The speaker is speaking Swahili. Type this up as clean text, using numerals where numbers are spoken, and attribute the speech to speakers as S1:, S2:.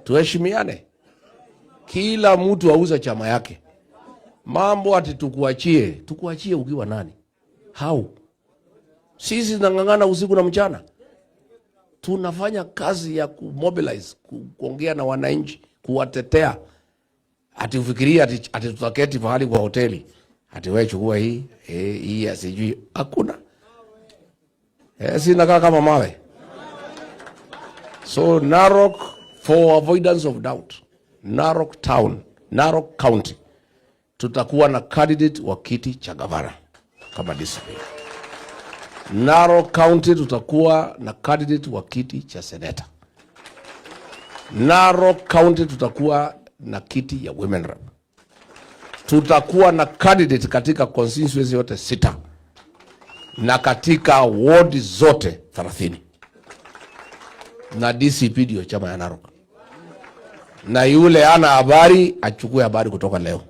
S1: Tuheshimiane. Kila mtu auza chama yake. Mambo ati tukuachie ukiwa nani? How? Sisi tunang'ang'ana usiku na mchana. Tunafanya kazi ya kumobilize, kuongea na wananchi, kuwatetea. Ati ufikiria ati tutaketi mahali kwa hoteli. Ati wewe chukua hii asijui. Hakuna. Sina kama mawe. So Narok, for avoidance of doubt, Narok town, Narok county, tutakuwa na candidate wa kiti cha gavana kama DCP. Narok county tutakuwa na candidate wa kiti cha senator. Narok county tutakuwa na kiti ya women rep. Tutakuwa na candidate katika constituency yote 6 na katika ward zote 30. Na DCP ndio chama ya Narok. Na yule ana habari achukue habari kutoka leo.